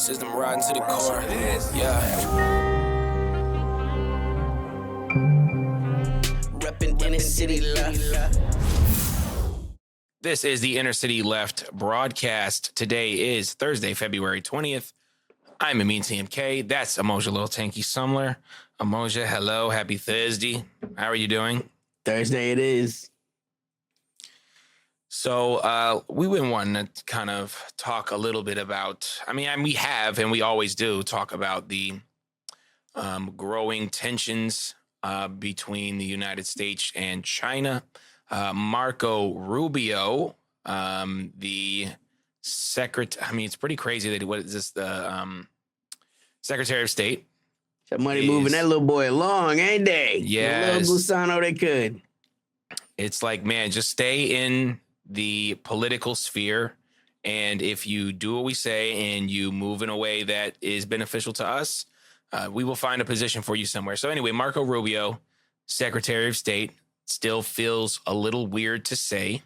System riding to the core. Yeah. Reppin' inner city left. This is the Inner City Left broadcast. Today is Thursday, February 20th. I'm Amin TMK. That's Emoja Lil Tanky Sumler. Emoja, hello. Happy Thursday. How are you doing? Thursday it is. So we've been wanting to kind of talk a little bit about, we have, and we always do, talk about the growing tensions between the United States and China. Marco Rubio, the secretary, it's pretty crazy that, what is this, the Secretary of State. Somebody moving that little boy along, ain't they? Yeah. Little Gusano, they could. It's like, man, just stay in the political sphere. And if you do what we say and you move in a way that is beneficial to us, we will find a position for you somewhere. So anyway, Marco Rubio, Secretary of State, still feels a little weird to say.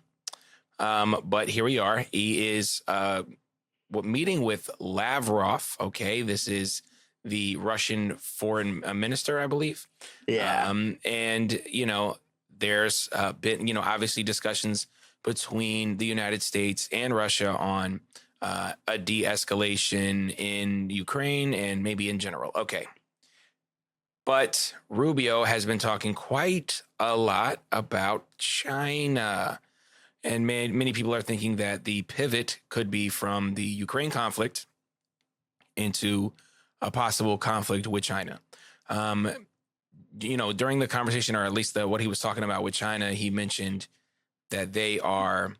But here we are. He is meeting with Lavrov. Okay, this is the Russian foreign minister, I believe. Yeah. And, there's been, obviously discussions between the United States and Russia on a de-escalation in Ukraine and maybe in general. Okay. But Rubio has been talking quite a lot about China. And many people are thinking that the pivot could be from the Ukraine conflict into a possible conflict with China. During the conversation, or at least what he was talking about with China, he mentioned that they are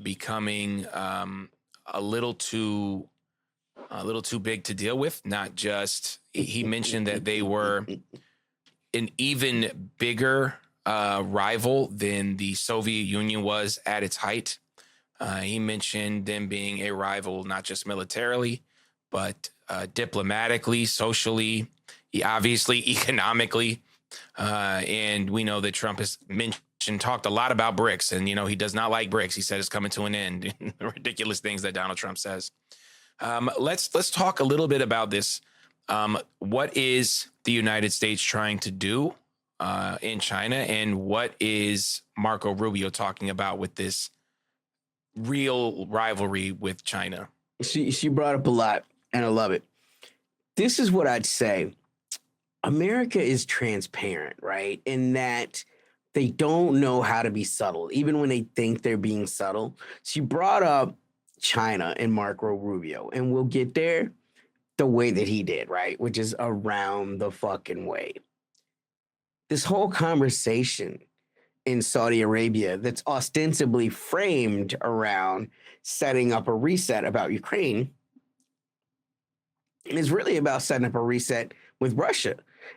becoming a little too big to deal with. Not just, he mentioned that they were an even bigger rival than the Soviet Union was at its height. He mentioned them being a rival, not just militarily, but diplomatically, socially, obviously economically. And we know that Trump has talked a lot about BRICS, and, he does not like BRICS. He said it's coming to an end. Ridiculous things that Donald Trump says. Let's talk a little bit about this. What is the United States trying to do in China, and what is Marco Rubio talking about with this real rivalry with China? She brought up a lot, and I love it. This is what I'd say. America is transparent, right? In that they don't know how to be subtle, even when they think they're being subtle. She brought up China and Marco Rubio, and we'll get there the way that he did, right? Which is around the fucking way. This whole conversation in Saudi Arabia that's ostensibly framed around setting up a reset about Ukraine is really about setting up a reset with Russia.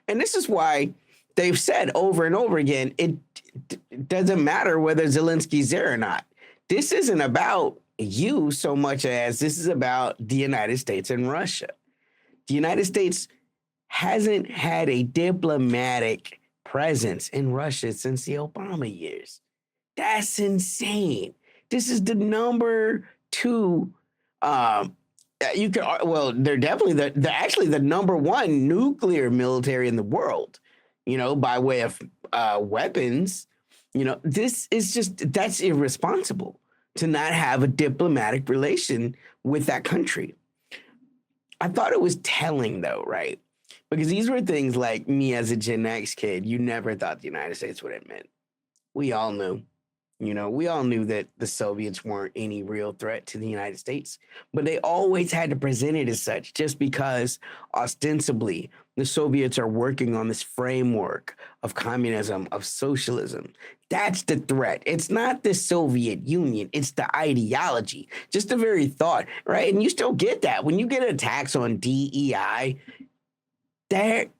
And this is why they've said over and over again, it doesn't matter whether Zelensky's there or not. This isn't about you so much as this is about the United States and Russia. The United States hasn't had a diplomatic presence in Russia since the Obama years. That's insane. This is the number two. They're definitely the number one nuclear military in the world. By way of weapons. This is that's irresponsible to not have a diplomatic relation with that country. I thought it was telling, though, right? Because these were things like me as a Gen X kid, you never thought the United States would admit. We all knew. We all knew that the Soviets weren't any real threat to the United States, but they always had to present it as such just because ostensibly the Soviets are working on this framework of communism, of socialism. That's the threat. It's not the Soviet Union. It's the ideology, just the very thought, right? And you still get that when you get attacks on DEI.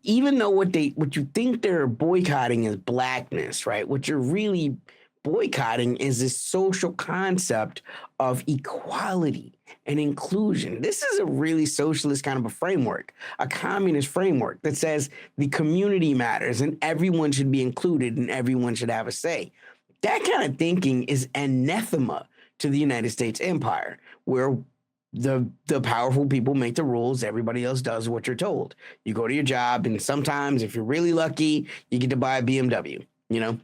Even though what you think they're boycotting is blackness, right? What you're really boycotting is this social concept of equality and inclusion. This is a really socialist kind of a framework, a communist framework that says the community matters and everyone should be included and everyone should have a say. That kind of thinking is anathema to the United States empire, where the powerful people make the rules. Everybody else does what you're told. You go to your job, and sometimes, if you're really lucky, you get to buy a BMW. You know,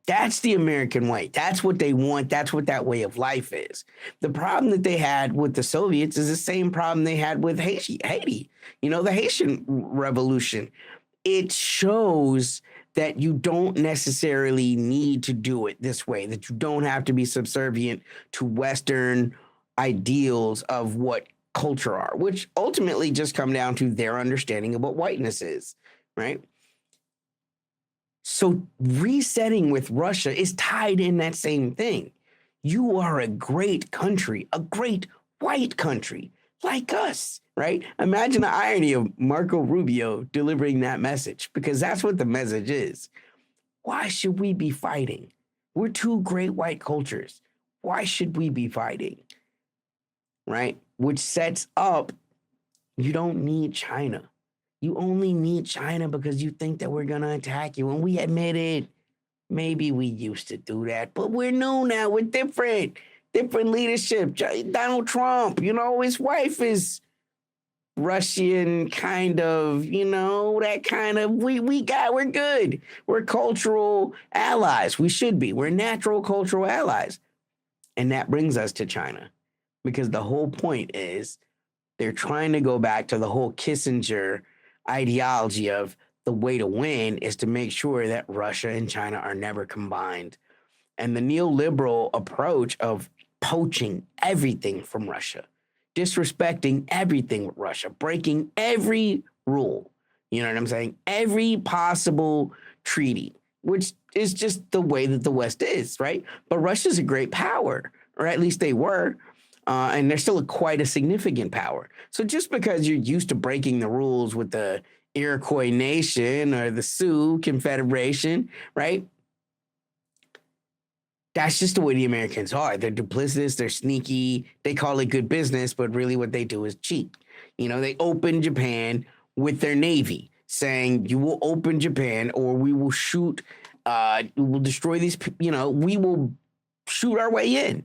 that's the American way. That's what they want. That's what that way of life is. The problem that they had with the Soviets is the same problem they had with Haiti. You know, the Haitian Revolution. It shows that you don't necessarily need to do it this way, that you don't have to be subservient to Western ideals of what culture are, which ultimately just come down to their understanding of what whiteness is, right? So resetting with Russia is tied in that same thing. You are a great country, a great white country like us, right? Imagine the irony of Marco Rubio delivering that message, because that's what the message is. Why should we be fighting? We're two great white cultures. Why should we be fighting? Right? Which sets up, you don't need China. You only need China because you think that we're going to attack you. And we admit it. Maybe we used to do that, but we're new now. We're different leadership. Donald Trump, you know, his wife is Russian, kind of, you know, that kind of, we're good. We're cultural allies. We should be. We're natural cultural allies. And that brings us to China, because the whole point is they're trying to go back to the whole Kissinger ideology of the way to win is to make sure that Russia and China are never combined. And the neoliberal approach of poaching everything from Russia, disrespecting everything with Russia, breaking every rule, you know what I'm saying? Every possible treaty, which is just the way that the West is, right? But Russia's a great power, or at least they were. And they're still quite a significant power. So just because you're used to breaking the rules with the Iroquois Nation or the Sioux Confederation, right? That's just the way the Americans are. They're duplicitous, they're sneaky, they call it good business, but really what they do is cheat. You know, they open Japan with their Navy, saying, you will open Japan or we will shoot, we will destroy these, you know, we will shoot our way in.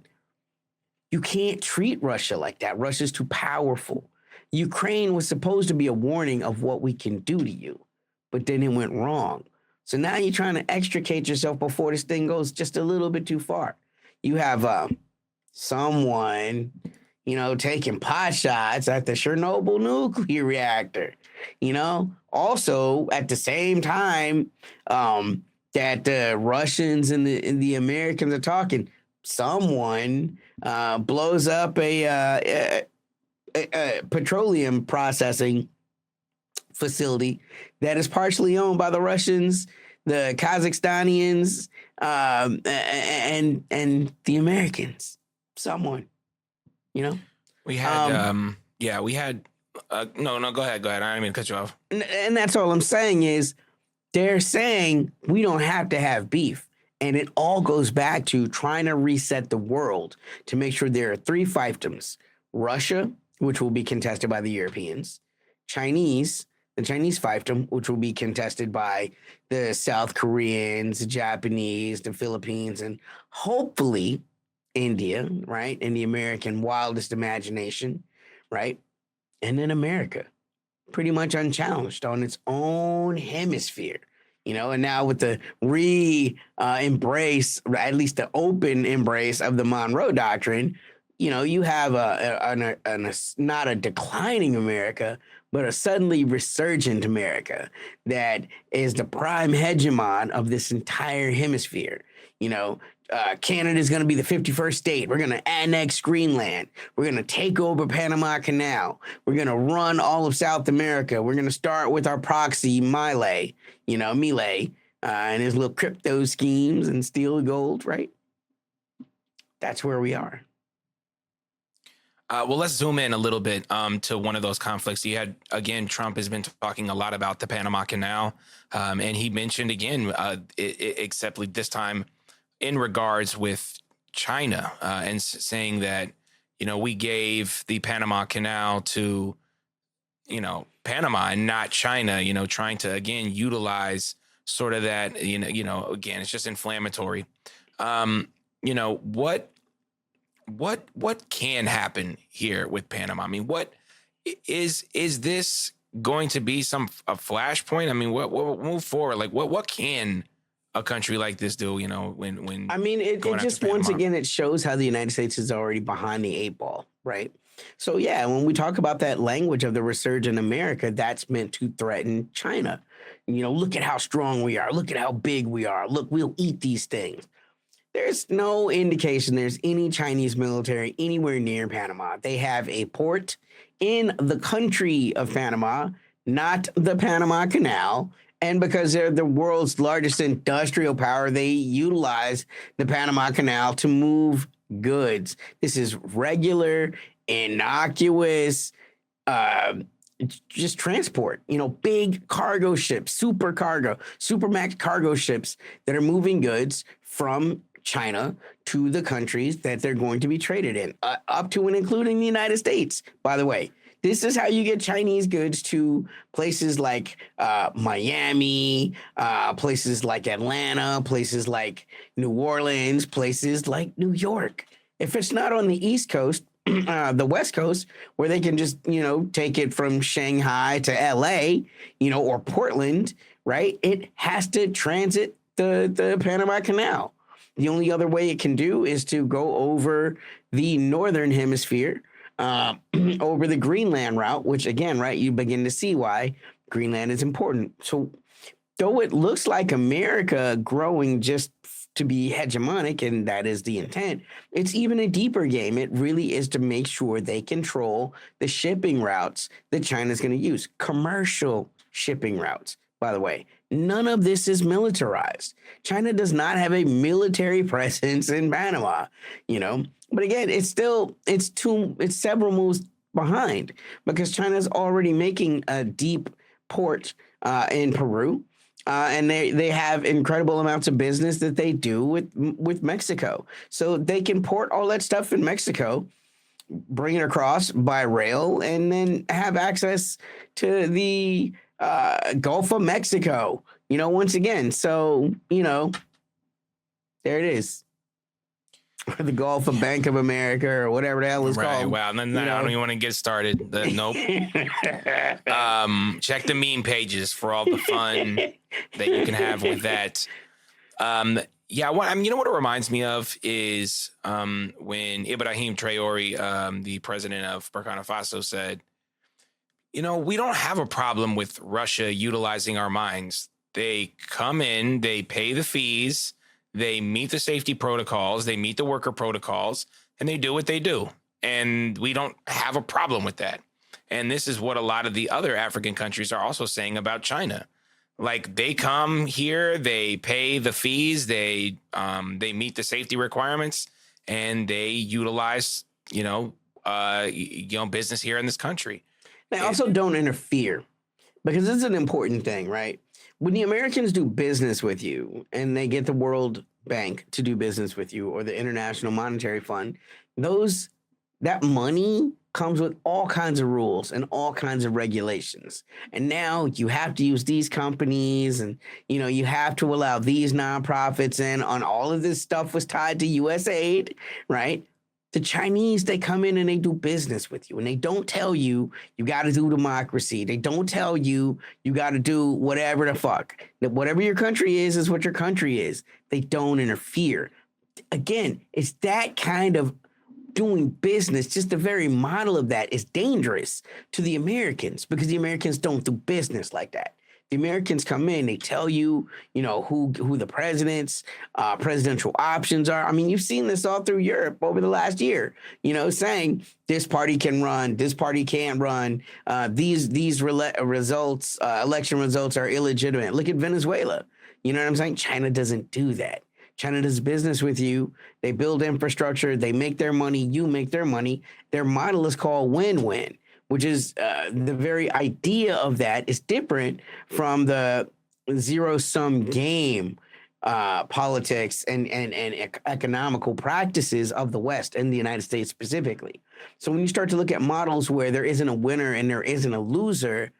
You can't treat Russia like that. Russia's too powerful. Ukraine was supposed to be a warning of what we can do to you, but then it went wrong. So now you're trying to extricate yourself before this thing goes just a little bit too far. You have someone, you know, taking pot shots at the Chernobyl nuclear reactor, you know, also at the same time that the Russians and the Americans are talking, someone blows up a petroleum processing facility that is partially owned by the Russians, the Kazakhstanians, and the Americans. Someone, you know. We had no, go ahead. I didn't mean to cut you off. And that's all I'm saying is they're saying we don't have to have beef. And it all goes back to trying to reset the world to make sure there are three fiefdoms: Russia, which will be contested by the Europeans; the Chinese fiefdom, which will be contested by the South Koreans, the Japanese, the Philippines, and hopefully India, right? In the American wildest imagination, right? And then America, pretty much unchallenged on its own hemisphere. You know, and now with the embrace, at least the open embrace of the Monroe Doctrine, you know, you have not a declining America, but a suddenly resurgent America that is the prime hegemon of this entire hemisphere. You know, Canada is going to be the 51st state. We're going to annex Greenland. We're going to take over Panama Canal. We're going to run all of South America. We're going to start with our proxy, Milei, and his little crypto schemes and steal gold, right? That's where we are. Well, let's zoom in a little bit to one of those conflicts. You had, again, Trump has been talking a lot about the Panama Canal, and he mentioned again, except this time in regards with China, and saying that, you know, we gave the Panama Canal to, you know, Panama and not China, you know, trying to, again, utilize sort of that, you know, again, it's just inflammatory. You know, what can happen here with Panama? I mean, what is this going to be a flashpoint? I mean, what move forward? Like what can a country like this do? You know, when I mean, it just once again it shows how the United States is already behind the eight ball, right? So yeah, when we talk about that language of the resurgent America, that's meant to threaten China. You know, look at how strong we are. Look at how big we are. Look, we'll eat these things. There's no indication there's any Chinese military anywhere near Panama. They have a port in the country of Panama, not the Panama Canal. And because they're the world's largest industrial power, they utilize the Panama Canal to move goods. This is regular, innocuous, just transport, you know, big cargo ships, supermax cargo ships that are moving goods from China to the countries that they're going to be traded in, up to and including the United States, by the way. This is how you get Chinese goods to places like Miami, places like Atlanta, places like New Orleans, places like New York. If it's not on the East Coast, the West Coast, where they can just, you know, take it from Shanghai to LA, you know, or Portland, right? It has to transit the Panama Canal. The only other way it can do is to go over the northern hemisphere, over the Greenland route, which again, right, you begin to see why Greenland is important. So though it looks like America growing just to be hegemonic, and that is the intent, it's even a deeper game. It really is to make sure they control the shipping routes that China's going to use, commercial shipping routes. By the way, none of this is militarized. China does not have a military presence in Panama, you know. But again, it's several moves behind because China's already making a deep port in Peru. And they have incredible amounts of business that they do with Mexico. So they can port all that stuff in Mexico, bring it across by rail, and then have access to the Gulf of Mexico, you know, once again. So, you know, there it is. Or the Gulf of Bank of America or whatever the hell it's called. Wow. I don't even want to get started. Nope. Check the meme pages for all the fun that you can have with that. You know what it reminds me of is when Ibrahim Traore, the president of Burkina Faso, said, you know, we don't have a problem with Russia utilizing our mines. They come in, they pay the fees, they meet the safety protocols, they meet the worker protocols, and they do what they do. And we don't have a problem with that. And this is what a lot of the other African countries are also saying about China. Like, they come here, they pay the fees, they meet the safety requirements, and they utilize, business here in this country. They also don't interfere, because this is an important thing, right? When the Americans do business with you and they get the World Bank to do business with you or the International Monetary Fund, that money comes with all kinds of rules and all kinds of regulations. And now you have to use these companies and, you have to allow these nonprofits in on all of this stuff was tied to USAID, right? The Chinese, they come in and they do business with you, and they don't tell you got to do democracy. They don't tell you got to do whatever the fuck. That whatever your country is what your country is. They don't interfere. Again, it's that kind of doing business, just the very model of that is dangerous to the Americans, because the Americans don't do business like that. The Americans come in, they tell you, who the president's presidential options are. I mean, you've seen this all through Europe over the last year, saying this party can run, this party can't run. These results, election results are illegitimate. Look at Venezuela. You know what I'm saying? China doesn't do that. China does business with you. They build infrastructure. They make their money. You make their money. Their model is called win-win, which is the very idea of that is different from the zero-sum game politics and economical practices of the West and the United States specifically. So when you start to look at models where there isn't a winner and there isn't a loser,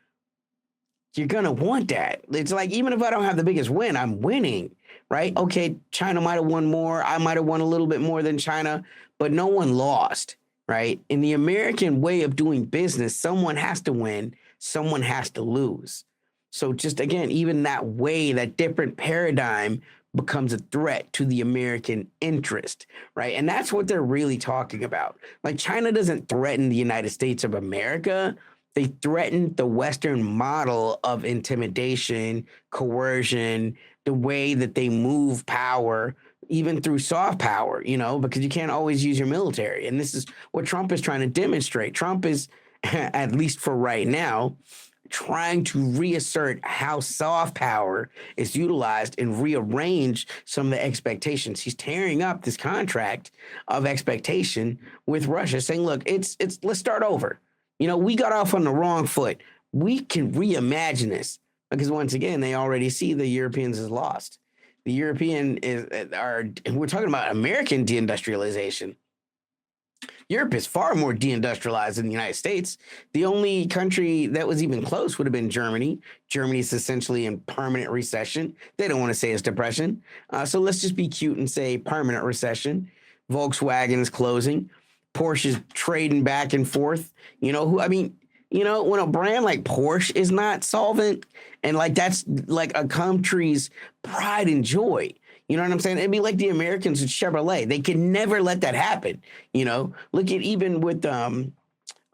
you're going to want that. It's like, even if I don't have the biggest win, I'm winning, right? Okay, China might have won more. I might have won a little bit more than China, but no one lost, right? In the American way of doing business, someone has to win, someone has to lose. So just again, even that way, that different paradigm becomes a threat to the American interest, right? And that's what they're really talking about. Like China doesn't threaten the United States of America. They threaten the Western model of intimidation, coercion, the way that they move power, even through soft power, because you can't always use your military. And this is what Trump is trying to demonstrate. Trump is, at least for right now, trying to reassert how soft power is utilized and rearrange some of the expectations. He's tearing up this contract of expectation with Russia, saying, look, it's let's start over. We got off on the wrong foot. We can reimagine this because once again, they already see the Europeans as lost. The European we're talking about American deindustrialization. Europe is far more deindustrialized than the United States. The only country that was even close would have been Germany. Germany is essentially in permanent recession. They don't want to say it's depression. So let's just be cute and say permanent recession. Volkswagen is closing. Porsche is trading back and forth. When a brand like Porsche is not solvent and like that's like a country's pride and joy. You know what I'm saying? It'd be like the Americans with Chevrolet. They can never let that happen. Look at even with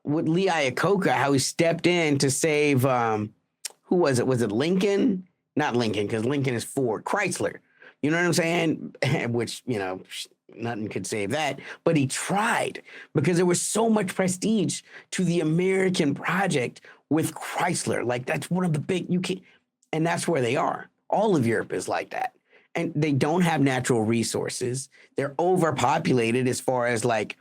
Lee Iacocca, how he stepped in to save who was it? Was it Lincoln? Not Lincoln, because Lincoln is Ford. Chrysler. You know what I'm saying? Which, nothing could save that. But he tried because there was so much prestige to the American project with Chrysler. Like that's one of the big and that's where they are. All of Europe is like that. And they don't have natural resources. They're overpopulated as far as like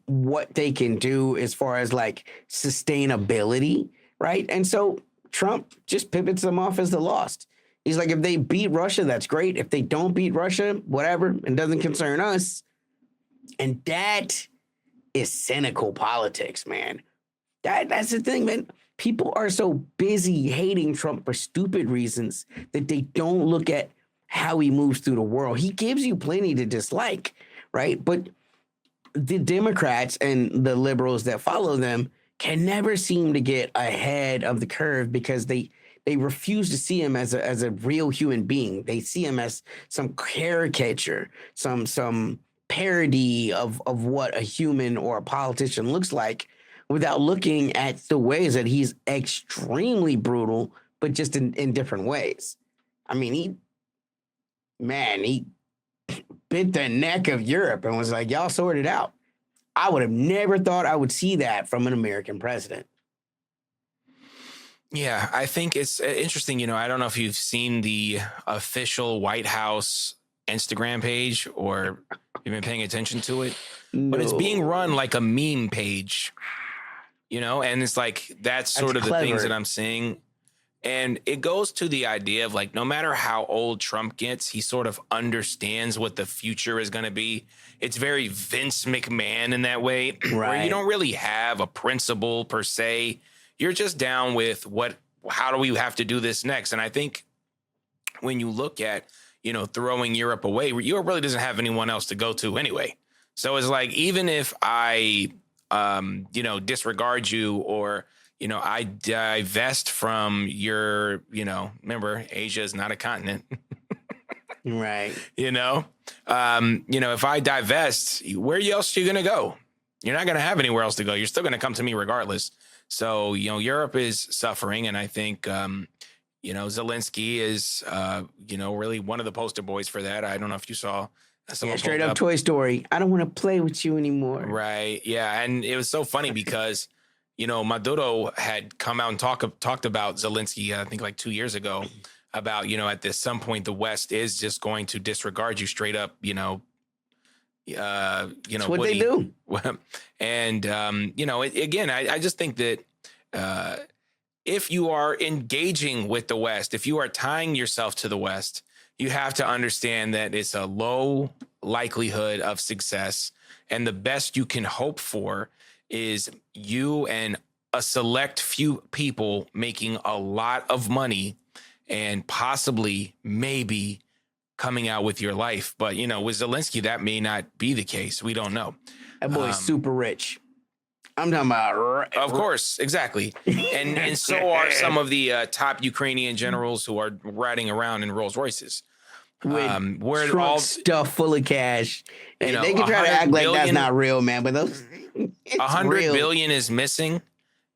what they can do as far as like sustainability, right? And so Trump just pivots them off as the lost. He's like, if they beat Russia, that's great. If they don't beat Russia, whatever, it doesn't concern us. And that is cynical politics, man. That's the thing, man. People are so busy hating Trump for stupid reasons that they don't look at how he moves through the world. He gives you plenty to dislike, right? But the Democrats and the liberals that follow them can never seem to get ahead of the curve because they refuse to see him as a real human being. They see him as some caricature, some parody of what a human or a politician looks like without looking at the ways that he's extremely brutal, but just in different ways. I mean, he bit the neck of Europe and was like, y'all sort it out. I would have never thought I would see that from an American president. Yeah, I think it's interesting. I don't know if you've seen the official White House Instagram page or you've been paying attention to it, but it's being run like a meme page, and it's like, that's sort of clever. The things that I'm seeing. And it goes to the idea of like, no matter how old Trump gets, he sort of understands what the future is going to be. It's very Vince McMahon in that way, right, where you don't really have a principle per se. You're just down with how do we have to do this next? And I think when you look at, throwing Europe away, Europe really doesn't have anyone else to go to anyway. So it's like, even if I, disregard you or, I divest from your, remember, Asia is not a continent. Right. If I divest, where else are you going to go? You're not going to have anywhere else to go. You're still going to come to me regardless. So, Europe is suffering. And I think, Zelensky is, really one of the poster boys for that. I don't know if you saw. Straight up Toy Story. I don't want to play with you anymore. Right. Yeah. And it was so funny because Maduro had come out and talked about Zelensky, I think like 2 years ago, about, at some point, the West is just going to disregard you straight up, That's what they do. And, again, I just think that if you are engaging with the West, if you are tying yourself to the West, you have to understand that it's a low likelihood of success. And the best you can hope for is you and a select few people making a lot of money and possibly maybe coming out with your life. But, with Zelensky, that may not be the case. We don't know. That boy's super rich. I'm talking about. Of course, exactly. And so are some of the top Ukrainian generals who are riding around in Rolls Royces. With Where trunk all stuff full of cash. And they can try to 100 act like that's billion not real, man. But those 100 real. billion is missing.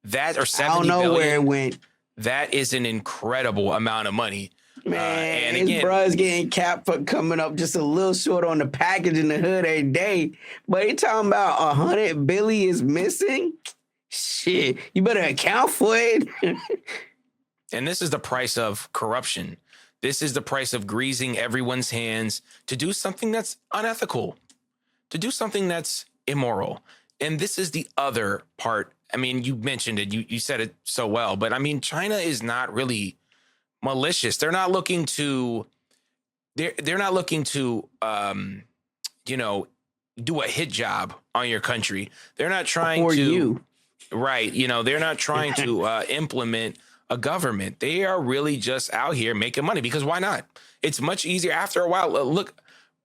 That or 70 I don't know billion, where it went. That is an incredible amount of money. Man, and his again, bruh's getting capped for coming up just a little short on the package in the hood every day. But he talking about 100 billion is missing? Shit, you better account for it. and this is the price of corruption. This is the price of greasing everyone's hands to do something that's unethical, to do something that's immoral. And this is the other part. I mean, you mentioned it. You said it so well. But I mean, China is not really malicious. They're not looking to. They're not looking to. Do a hit job on your country. They're not trying or to. You. Right. They're not trying to implement a government. They are really just out here making money because why not? It's much easier after a while.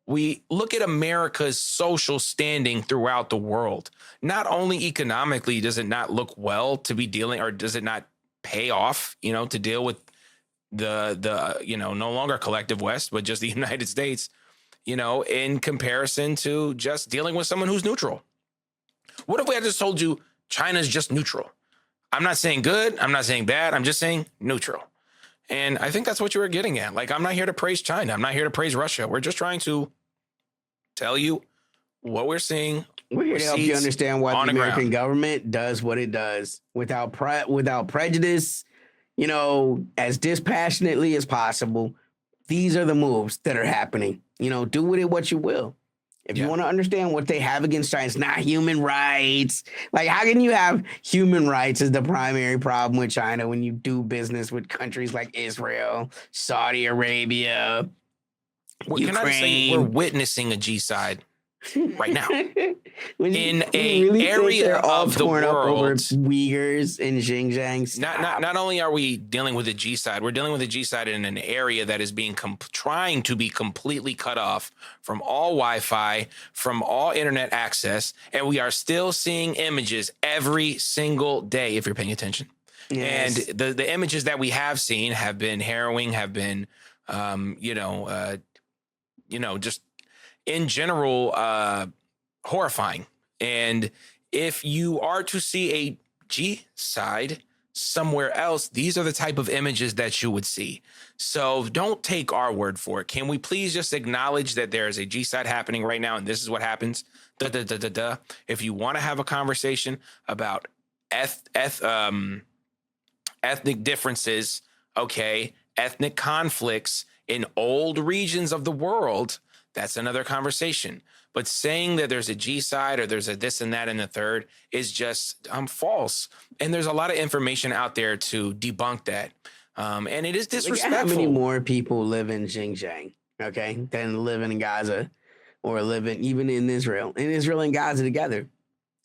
We look at America's social standing throughout the world. Not only economically does it not look well to be dealing, or does it not pay off, to deal with the no longer collective West, but just the United States, in comparison to just dealing with someone who's neutral. What if I just told you China's just neutral? I'm not saying good. I'm not saying bad. I'm just saying neutral. And I think that's what you were getting at. Like, I'm not here to praise China. I'm not here to praise Russia. We're just trying to tell you what we're seeing. We're here to help you understand why the American government does what it does without prejudice, as dispassionately as possible. These are the moves that are happening. Do with it what you will. If you want to understand what they have against China, it's not human rights. Like, how can you have human rights as the primary problem with China when you do business with countries like Israel, Saudi Arabia, Ukraine? Can I say we're witnessing a G-side right now in a really area of the world up over Uyghurs in Xinjiang. Not only are we dealing with a G side, we're dealing with a G side in an area that is being trying to be completely cut off from all Wi-Fi, from all internet access, and we are still seeing images every single day if you're paying attention. Yes. And the images that we have seen have been harrowing, have been just in general, horrifying. And if you are to see a G side somewhere else, these are the type of images that you would see. So don't take our word for it. Can we please just acknowledge that there is a G side happening right now, and this is what happens? If you want to have a conversation about ethnic differences, ethnic conflicts in old regions of the world, that's another conversation. But saying that there's a G side or there's a this and that and the third is just false. And there's a lot of information out there to debunk that. And it is disrespectful. How many more people live in Xinjiang, than living in Gaza or living even in Israel? In Israel and Gaza together.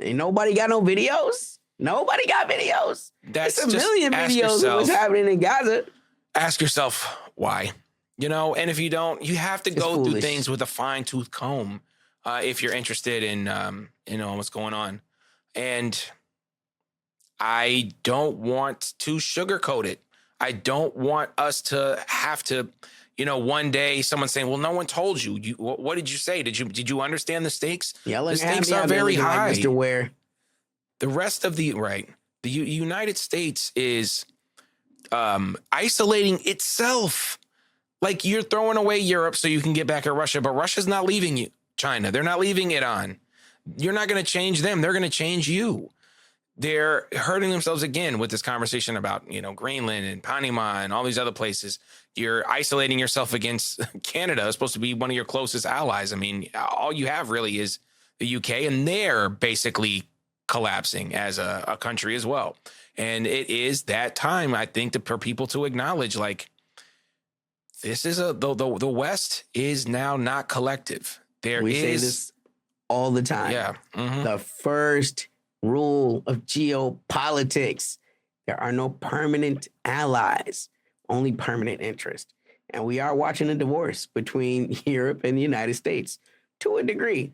Ain't nobody got no videos? Nobody got videos. That's a million videos of what's happening in Gaza. Ask yourself why. And if you don't, you have to go through things with a fine tooth comb if you're interested in, what's going on. And I don't want to sugarcoat it. I don't want us to have to, one day someone saying, well, no one told you. What did you say? Did you understand the stakes? The stakes are very high. Like Mr. Ware. The rest of the United States is isolating itself. Like, you're throwing away Europe so you can get back at Russia, but Russia's not leaving China. They're not leaving Iran. You're not going to change them. They're going to change you. They're hurting themselves again with this conversation about, Greenland and Panama and all these other places. You're isolating yourself against Canada. It's supposed to be one of your closest allies. I mean, all you have really is the UK, and they're basically collapsing as a country as well. And it is that time, I think, for people to acknowledge, like, this is the West is now not collective. We say this all the time. Yeah. Mm-hmm. The first rule of geopolitics: there are no permanent allies, only permanent interest. And we are watching a divorce between Europe and the United States to a degree.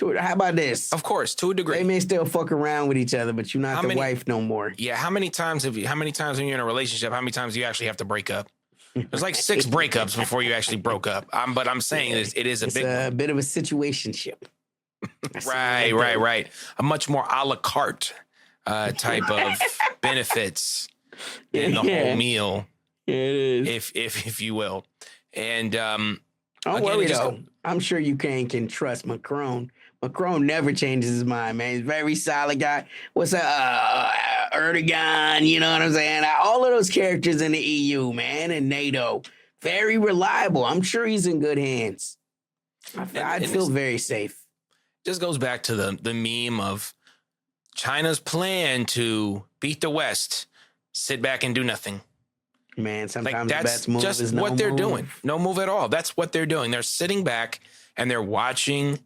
How about this? Of course, to a degree. They may still fuck around with each other, but you're not wife no more. Yeah, how many times when you're in a relationship, how many times do you actually have to break up? There's like 6 breakups before you actually broke up. But I'm saying it is a bit of a situationship. Right. A much more a la carte type of benefits in the whole meal. It is. If you will. And don't worry though. I'm sure you can trust Macron. Macron never changes his mind, man. He's a very solid guy. What's Erdogan, you know what I'm saying? All of those characters in the EU, man, and NATO. Very reliable. I'm sure he's in good hands. I feel very safe. Just goes back to the meme of China's plan to beat the West, sit back and do nothing. Man, sometimes the best move is no move. What they're doing. No move at all. That's what they're doing. They're sitting back and they're watching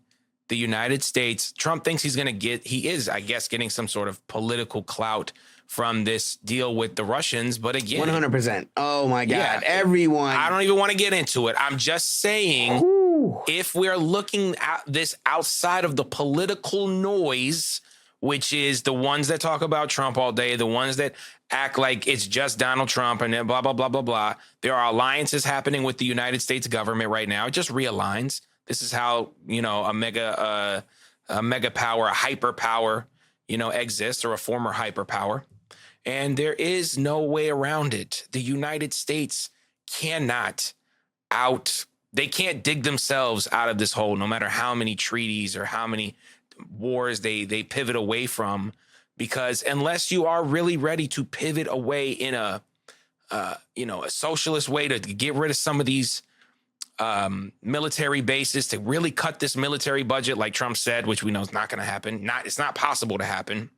the United States. Trump thinks he is, I guess, getting some sort of political clout from this deal with the Russians. But again, 100%. Oh my God. Everyone. I don't even want to get into it. I'm just saying, if we're looking at this outside of the political noise, which is the ones that talk about Trump all day, the ones that act like it's just Donald Trump and then blah, blah, blah, blah, blah. There are alliances happening with the United States government right now. It just realigns. This is how, a mega power, a hyperpower, exists, or a former hyperpower. And there is no way around it. The United States they can't dig themselves out of this hole, no matter how many treaties or how many wars they pivot away from, because unless you are really ready to pivot away in a socialist way to get rid of some of these military bases, to really cut this military budget, like Trump said, which we know is not going to happen. It's not possible to happen.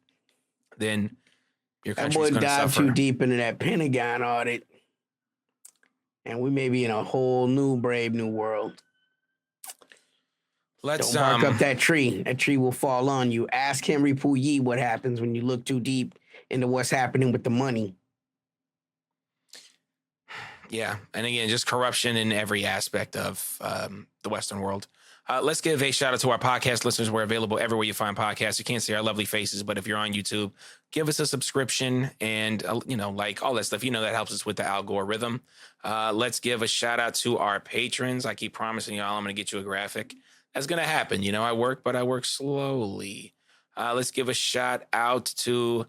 Then your country's going to suffer. Dive too deep into that Pentagon audit, and we may be in a whole new brave new world. Don't bark up that tree. That tree will fall on you. Ask Henry Pouilly what happens when you look too deep into what's happening with the money. Yeah. And again, just corruption in every aspect of the Western world. Let's give a shout out to our podcast listeners. We're available everywhere you find podcasts. You can't see our lovely faces, but if you're on YouTube, give us a subscription and, like all that stuff. That helps us with the algorithm. Let's give a shout out to our patrons. I keep promising y'all I'm going to get you a graphic. That's going to happen. I work slowly. Let's give a shout out to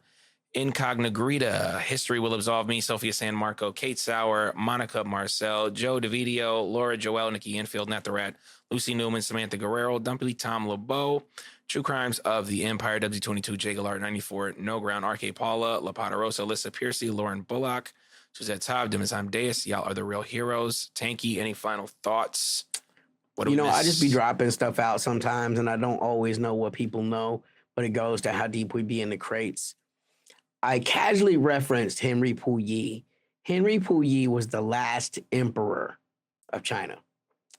Incognigrita, History Will Absolve Me, Sophia San Marco, Kate Sauer, Monica Marcel, Joe DeVidio, Laura Joelle, Nikki Enfield, Not the Rat, Lucy Newman, Samantha Guerrero, Dumpy Tom LeBeau, True Crimes of the Empire, WZ22, Jay Gallart, 94, No Ground, RK Paula, La Poderosa, Alyssa Piercy, Lauren Bullock, Suzette Taub, Dimazam Deus, Y'all Are the Real Heroes. Tanky, any final thoughts? I just be dropping stuff out sometimes, and I don't always know what people know, but it goes to how deep we be in the crates. I casually referenced Henry Pouilly. Henry Pouilly was the last emperor of China,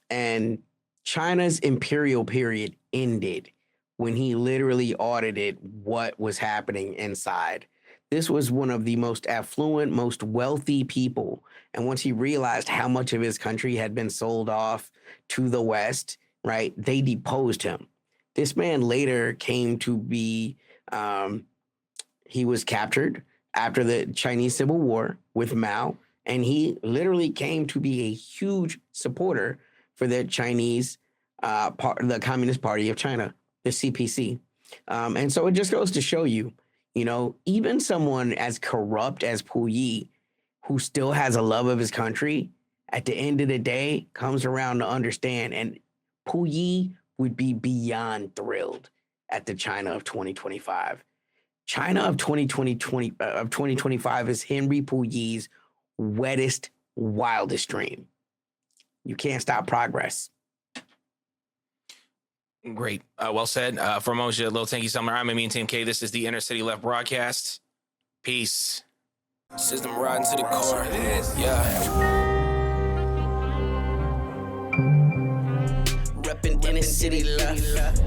and China's imperial period ended when he literally audited what was happening inside. This was one of the most affluent, most wealthy people. And once he realized how much of his country had been sold off to the West, right, they deposed him. This man later came to be, he was captured after the Chinese Civil War with Mao, and he literally came to be a huge supporter for the Chinese, the Communist Party of China, the CPC. And so it just goes to show you, even someone as corrupt as Pouilly, who still has a love of his country, at the end of the day, comes around to understand. And Pouilly would be beyond thrilled at the China of 2025. China of 2025 is Henry Pouilly's wettest, wildest dream. You can't stop progress. Great. Well said. For Moshe, Lil Tanky Summer, I'm Amin Team K. This is the Inner City Left broadcast. Peace. System riding to the core. Yeah. Reppin' Inner City Left.